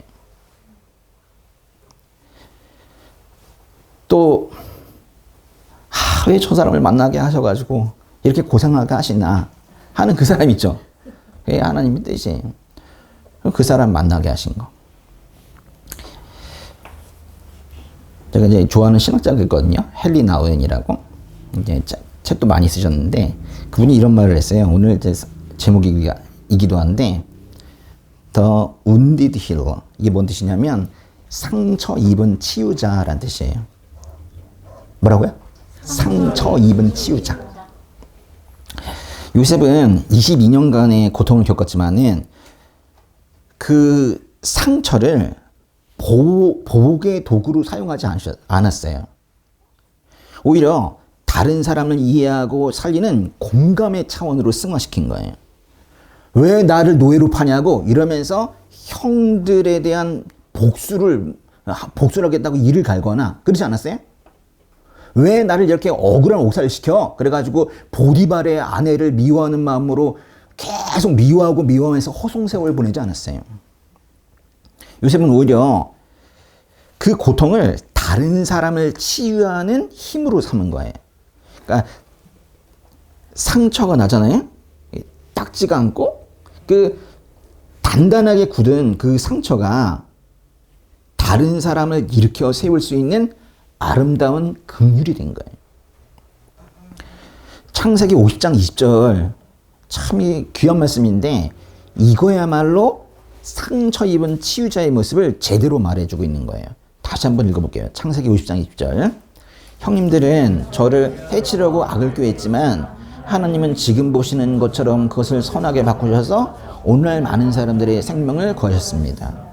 또 왜 저 사람을 만나게 하셔가지고 이렇게 고생하게 하시나 하는 그 사람 있죠. 그게 하나님의 뜻이에요. 그 사람 만나게 하신 거. 제가 이제 좋아하는 신학자가 있거든요. 헨리 나우엔이라고. 이제 책도 많이 쓰셨는데 그분이 이런 말을 했어요. 오늘 이제 제목이기도 한데 The Wounded Healer. 이게 뭔 뜻이냐면 상처 입은 치유자라는 뜻이에요. 뭐라고요? 상처 입은 치유자. 요셉은 22년간의 고통을 겪었지만은 그 상처를 보복의 도구로 사용하지 않았어요. 오히려 다른 사람을 이해하고 살리는 공감의 차원으로 승화시킨 거예요. 왜 나를 노예로 파냐고 이러면서 형들에 대한 복수를 하겠다고 이를 갈거나 그러지 않았어요? 왜 나를 이렇게 억울한 옥살을 시켜? 그래가지고 보디발의 아내를 미워하는 마음으로 계속 미워하면서 허송세월을 보내지 않았어요. 요셉은 오히려 그 고통을 다른 사람을 치유하는 힘으로 삼은 거예요. 그러니까 상처가 나잖아요. 딱지가 않고 그 단단하게 굳은 그 상처가 다른 사람을 일으켜 세울 수 있는 아름다운 긍휼이 된 거예요. 창세기 50장 20절 참 귀한 말씀인데 이거야말로 상처 입은 치유자의 모습을 제대로 말해주고 있는 거예요. 다시 한번 읽어볼게요. 창세기 50장 20절. 형님들은 저를 해치려고 악을 꾀했지만 하나님은 지금 보시는 것처럼 그것을 선하게 바꾸셔서 오늘날 많은 사람들의 생명을 거하셨습니다.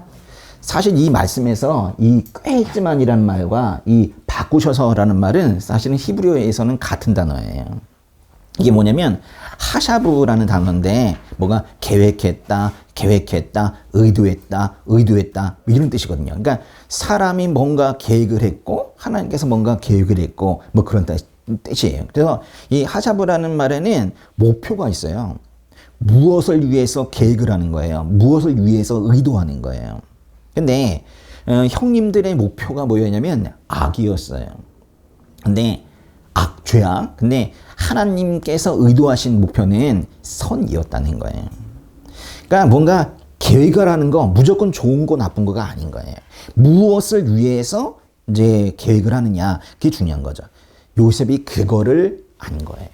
사실 이 말씀에서 이 꾀했지만이라는 말과 이 바꾸셔서라는 말은 사실은 히브리어에서는 같은 단어예요. 이게 뭐냐면 하샤브라는 단어인데 뭐가 계획했다, 의도했다 이런 뜻이거든요. 그러니까 사람이 뭔가 계획을 했고 하나님께서 뭔가 계획을 했고 뭐 그런 뜻이에요. 그래서 이 하샤브라는 말에는 목표가 있어요. 무엇을 위해서 계획을 하는 거예요. 무엇을 위해서 의도하는 거예요. 근데 형님들의 목표가 뭐였냐면 악이었어요. 근데 죄악. 근데 하나님께서 의도하신 목표는 선이었다는 거예요. 그러니까 뭔가 계획을 하는 거 무조건 좋은 거 나쁜 거가 아닌 거예요. 무엇을 위해서 이제 계획을 하느냐 그게 중요한 거죠. 요셉이 그거를 안 거예요.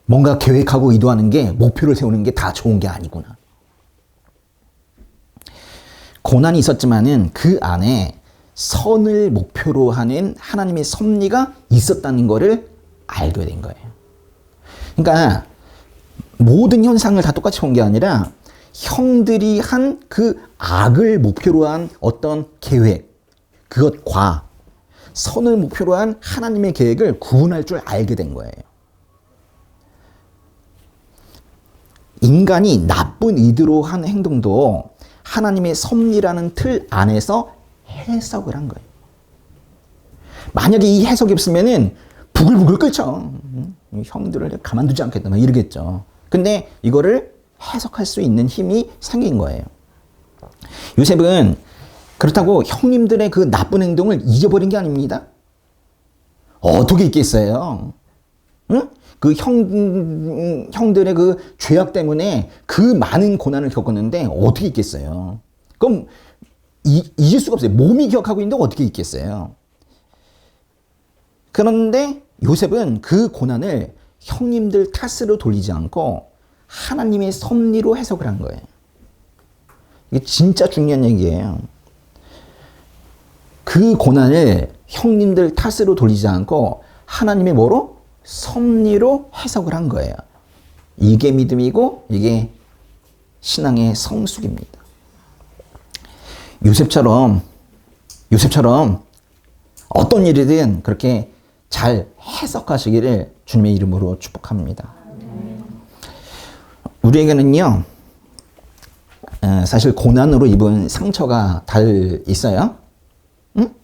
뭔가 계획하고 의도하는 게 목표를 세우는 게 다 좋은 게 아니구나. 고난이 있었지만은 그 안에 선을 목표로 하는 하나님의 섭리가 있었다는 것을 알게 된 거예요. 그러니까 모든 현상을 다 똑같이 본 게 아니라 형들이 한 그 악을 목표로 한 어떤 계획, 그것과 선을 목표로 한 하나님의 계획을 구분할 줄 알게 된 거예요. 인간이 나쁜 의도로 한 행동도 하나님의 섭리라는 틀 안에서 해석을 한 거예요. 만약에 이 해석이 없으면은 부글부글 끓죠. 형들을 가만두지 않겠다 막 이러겠죠. 근데 이거를 해석할 수 있는 힘이 생긴 거예요. 요셉은 그렇다고 형님들의 그 나쁜 행동을 잊어버린 게 아닙니다. 어떻게 있겠어요? 응? 그 형들의 그 죄악 때문에 그 많은 고난을 겪었는데 어떻게 있겠어요? 그럼 잊을 수가 없어요. 몸이 기억하고 있는데 어떻게 있겠어요? 그런데 요셉은 그 고난을 형님들 탓으로 돌리지 않고 하나님의 섭리로 해석을 한 거예요. 이게 진짜 중요한 얘기예요. 그 고난을 형님들 탓으로 돌리지 않고 하나님의 뭐로? 섭리로 해석을 한 거예요. 이게 믿음이고 이게 신앙의 성숙입니다. 요셉처럼 어떤 일이든 그렇게 잘 해석하시기를 주님의 이름으로 축복합니다. 우리에게는요, 사실 고난으로 입은 상처가 달 있어요. 응?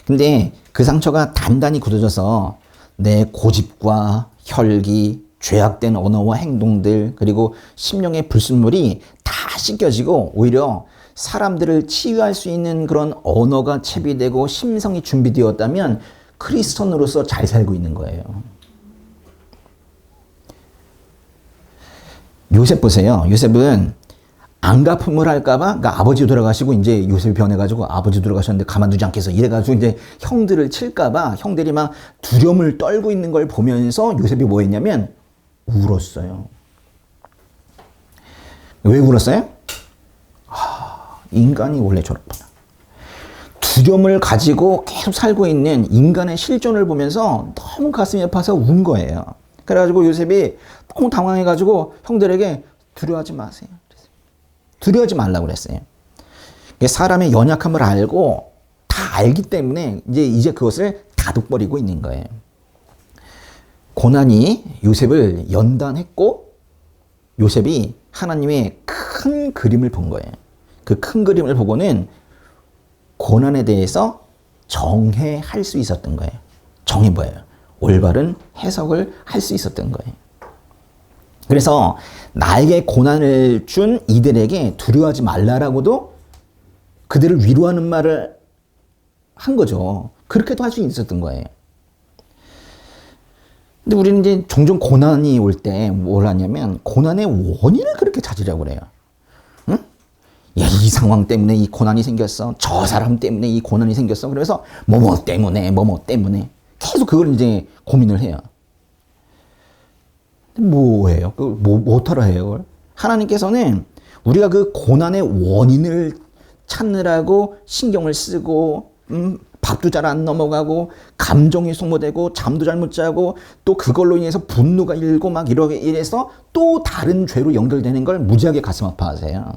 근데 그 상처가 단단히 굳어져서 내 고집과 혈기, 죄악된 언어와 행동들, 그리고 심령의 불순물이 다 씻겨지고 오히려 사람들을 치유할 수 있는 그런 언어가 채비되고 심성이 준비되었다면 크리스천으로서 잘 살고 있는 거예요. 요셉 보세요. 요셉은 안 갚음을 할까봐, 그러니까 아버지 돌아가시고 이제 요셉이 변해가지고 아버지 돌아가셨는데 가만두지 않겠어. 이래가지고 이제 형들을 칠까봐 형들이 막 두려움을 떨고 있는 걸 보면서 요셉이 뭐 했냐면 울었어요. 왜 울었어요? 인간이 원래 저렇구나. 두려움을 가지고 계속 살고 있는 인간의 실존을 보면서 너무 가슴이 아파서 운 거예요. 그래가지고 요셉이 너무 당황해가지고 형들에게 두려워하지 마세요. 두려워하지 말라고 그랬어요. 사람의 연약함을 알고 다 알기 때문에 이제 그것을 다독거리고 있는 거예요. 고난이 요셉을 연단했고 요셉이 하나님의 큰 그림을 본 거예요. 그 큰 그림을 보고는 고난에 대해서 정해할 수 있었던 거예요. 정해 뭐예요? 올바른 해석을 할 수 있었던 거예요. 그래서 나에게 고난을 준 이들에게 두려워하지 말라라고도 그들을 위로하는 말을 한 거죠. 그렇게도 할 수 있었던 거예요. 근데 우리는 이제 종종 고난이 올 때 뭘 하냐면 고난의 원인을 그렇게 찾으려고 그래요. 응? 야, 이 상황 때문에 이 고난이 생겼어. 저 사람 때문에 이 고난이 생겼어. 그래서 뭐뭐 때문에 계속 그걸 이제 고민을 해요. 뭐예요? 뭐하러 해요? 그걸? 하나님께서는 우리가 그 고난의 원인을 찾느라고 신경을 쓰고 밥도 잘 안 넘어가고 감정이 소모되고 잠도 잘 못 자고 또 그걸로 인해서 분노가 일고 막 이래서 또 다른 죄로 연결되는 걸 무지하게 가슴 아파하세요.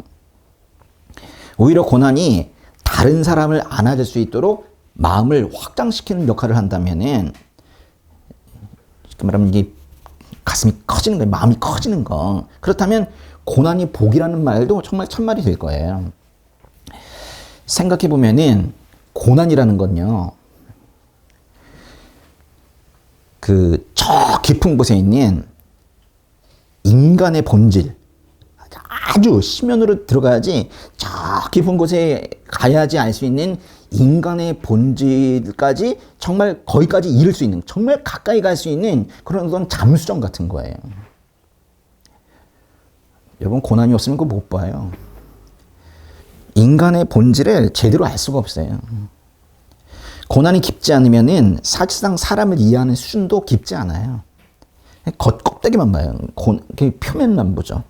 오히려 고난이 다른 사람을 안아줄 수 있도록 마음을 확장시키는 역할을 한다면은 말하면 이게 가슴이 커지는 거예요. 마음이 커지는 거. 그렇다면 고난이 복이라는 말도 정말 참말이 될 거예요. 생각해 보면은 고난이라는 건요. 저 깊은 곳에 있는 인간의 본질, 아주 심연으로 들어가야지 저 깊은 곳에 가야지 알 수 있는 인간의 본질까지 정말 거기까지 이를 수 있는, 정말 가까이 갈 수 있는 그런 잠수정 같은 거예요. 여러분 고난이 없으면 그거 못 봐요. 인간의 본질을 제대로 알 수가 없어요. 고난이 깊지 않으면은 사실상 사람을 이해하는 수준도 깊지 않아요. 겉껍데기만 봐요. 표면만 보죠.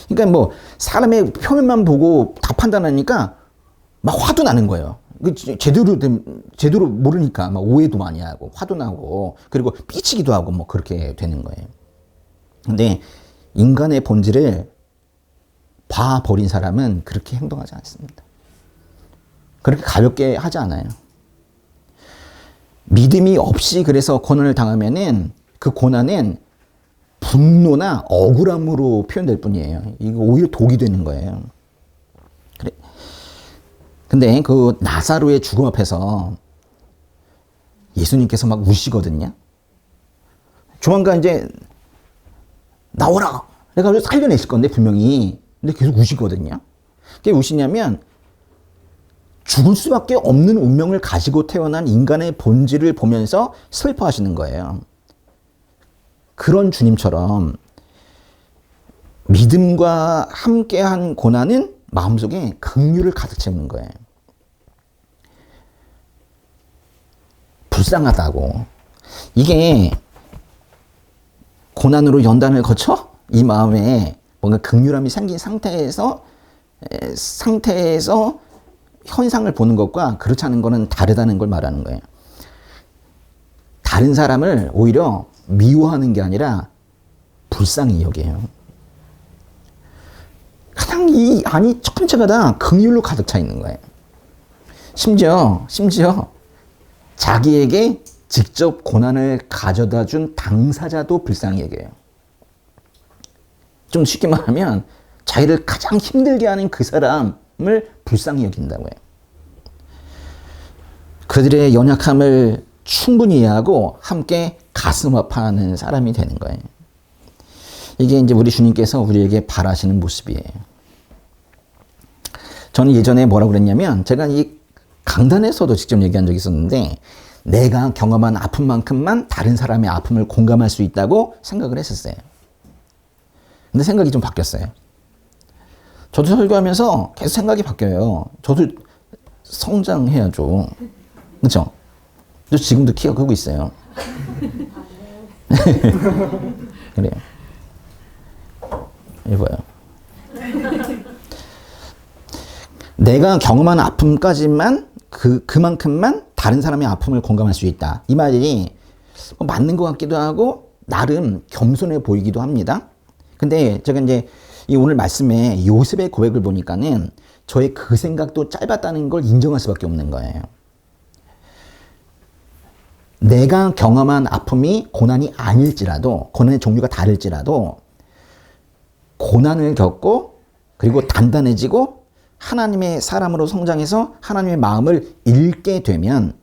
그러니까 뭐 사람의 표면만 보고 다 판단하니까 막 화도 나는 거예요. 제대로 모르니까 막 오해도 많이 하고 화도 나고 그리고 삐치기도 하고 뭐 그렇게 되는 거예요. 근데 인간의 본질을 봐버린 사람은 그렇게 행동하지 않습니다. 그렇게 가볍게 하지 않아요. 믿음이 없이 그래서 고난을 당하면은 그 고난은 분노나 억울함으로 표현될 뿐이에요. 이거 오히려 독이 되는 거예요. 그래. 근데 그 나사로의 죽음 앞에서 예수님께서 막 우시거든요. 조만간 이제 나오라. 내가 살려내실 건데 분명히. 근데 계속 우시거든요. 그게 우시냐면 죽을 수밖에 없는 운명을 가지고 태어난 인간의 본질을 보면서 슬퍼하시는 거예요. 그런 주님처럼 믿음과 함께한 고난은 마음속에 긍휼을 가득 채우는 거예요. 불쌍하다고. 이게 고난으로 연단을 거쳐 이 마음에 뭔가 긍휼함이 생긴 상태에서 현상을 보는 것과 그렇지 않은 거는 다르다는 걸 말하는 거예요. 다른 사람을 오히려 미워하는 게 아니라 불쌍히 여겨요. 그냥 이 안이 전체가 다 긍휼로 가득 차 있는 거예요. 심지어 자기에게 직접 고난을 가져다 준 당사자도 불쌍히 여겨요. 좀 쉽게 말하면 자기를 가장 힘들게 하는 그 사람을 불쌍히 여긴다고 해요. 그들의 연약함을 충분히 이해하고 함께 가슴 아파하는 사람이 되는 거예요. 이게 이제 우리 주님께서 우리에게 바라시는 모습이에요. 저는 예전에 뭐라고 그랬냐면 제가 이 강단에서도 직접 얘기한 적이 있었는데 내가 경험한 아픔만큼만 다른 사람의 아픔을 공감할 수 있다고 생각을 했었어요. 근데 생각이 좀 바뀌었어요. 저도 설교하면서 계속 생각이 바뀌어요. 저도 성장해야죠. 그렇죠? 저 지금도 키가 크고 있어요. 그래요. 이거요. 내가 경험한 아픔까지만 그만큼만 다른 사람의 아픔을 공감할 수 있다. 이 말이 맞는 것 같기도 하고 나름 겸손해 보이기도 합니다. 근데 제가 이제 이 오늘 말씀에 요셉의 고백을 보니까는 저의 그 생각도 짧았다는 걸 인정할 수밖에 없는 거예요. 내가 경험한 아픔이 고난이 아닐지라도, 고난의 종류가 다를지라도 고난을 겪고 그리고 단단해지고 하나님의 사람으로 성장해서 하나님의 마음을 읽게 되면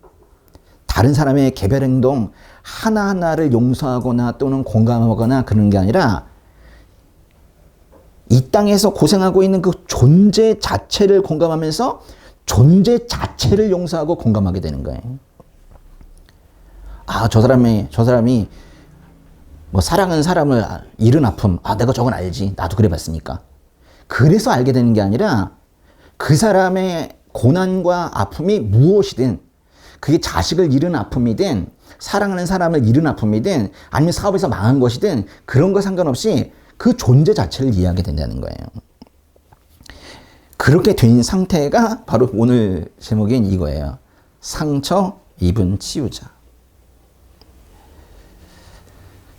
다른 사람의 개별 행동 하나하나를 용서하거나 또는 공감하거나 그런 게 아니라 이 땅에서 고생하고 있는 그 존재 자체를 공감하면서 존재 자체를 용서하고 공감하게 되는 거예요. 아, 저 사람이 뭐 사랑하는 사람을 잃은 아픔. 아, 내가 저건 알지. 나도 그래 봤으니까. 그래서 알게 되는 게 아니라 그 사람의 고난과 아픔이 무엇이든 그게 자식을 잃은 아픔이든 사랑하는 사람을 잃은 아픔이든 아니면 사업에서 망한 것이든 그런 거 상관없이 그 존재 자체를 이해하게 된다는 거예요. 그렇게 된 상태가 바로 오늘 제목인 이거예요. 상처 입은 치유자.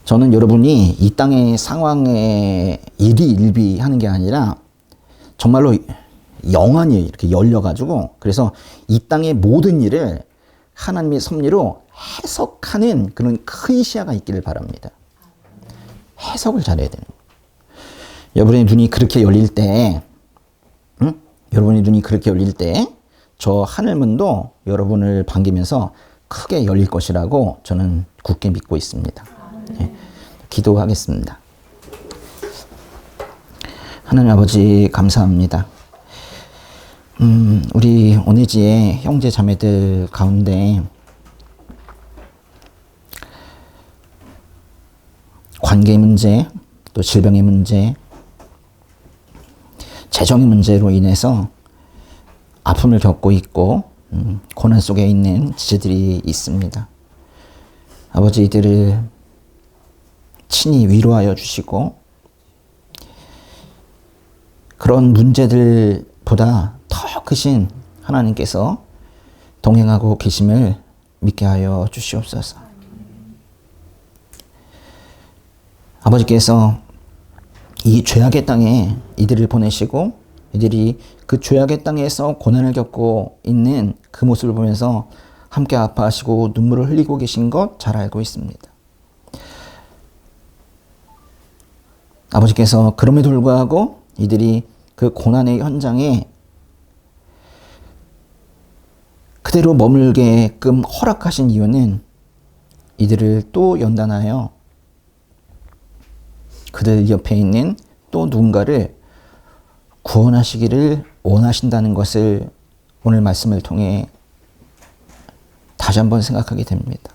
저는 여러분이 이 땅의 상황에 일희일비하는 게 아니라 정말로 영안이 이렇게 열려가지고 그래서 이 땅의 모든 일을 하나님의 섭리로 해석하는 그런 큰 시야가 있기를 바랍니다. 해석을 잘해야 되는 거예요. 여러분의 눈이 그렇게 열릴 때, 여러분의 눈이 그렇게 열릴 때 저 하늘문도 여러분을 반기면서 크게 열릴 것이라고 저는 굳게 믿고 있습니다. 네, 기도하겠습니다. 하나님 아버지 감사합니다. 우리 오니지의 형제 자매들 가운데 관계 문제, 또 질병의 문제, 재정의 문제로 인해서 아픔을 겪고 있고 고난 속에 있는 지체들이 있습니다. 아버지 이들을 친히 위로하여 주시고 그런 문제들보다 더 크신 하나님께서 동행하고 계심을 믿게 하여 주시옵소서. 아버지께서 이 죄악의 땅에 이들을 보내시고 이들이 그 죄악의 땅에서 고난을 겪고 있는 그 모습을 보면서 함께 아파하시고 눈물을 흘리고 계신 것 잘 알고 있습니다. 아버지께서 그럼에도 불구하고 이들이 그 고난의 현장에 그대로 머물게끔 허락하신 이유는 이들을 또 연단하여 그들 옆에 있는 또 누군가를 구원하시기를 원하신다는 것을 오늘 말씀을 통해 다시 한번 생각하게 됩니다.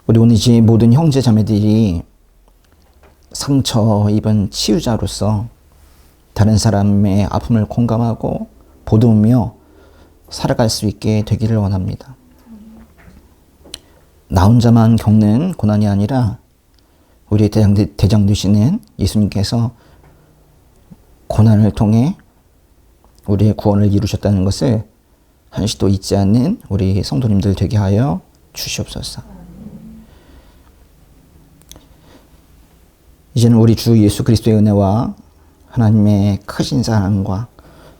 우리 오늘 이 모든 형제 자매들이 상처 입은 치유자로서 다른 사람의 아픔을 공감하고 보듬으며 살아갈 수 있게 되기를 원합니다. 나 혼자만 겪는 고난이 아니라 우리의 대장 되시는 예수님께서 고난을 통해 우리의 구원을 이루셨다는 것을 한시도 잊지 않는 우리 성도님들 되게 하여 주시옵소서. 이제는 우리 주 예수 그리스도의 은혜와 하나님의 크신 사랑과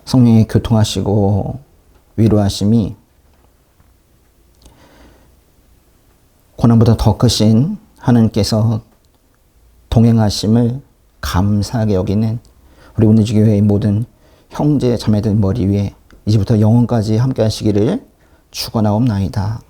성령의 교통하시고 위로하심이 고난보다 더 크신 하나님께서 동행하심을 감사하게 여기는 우리 오니지교회의 모든 형제 자매들 머리 위에 이제부터 영원까지 함께 하시기를 축원하옵나이다.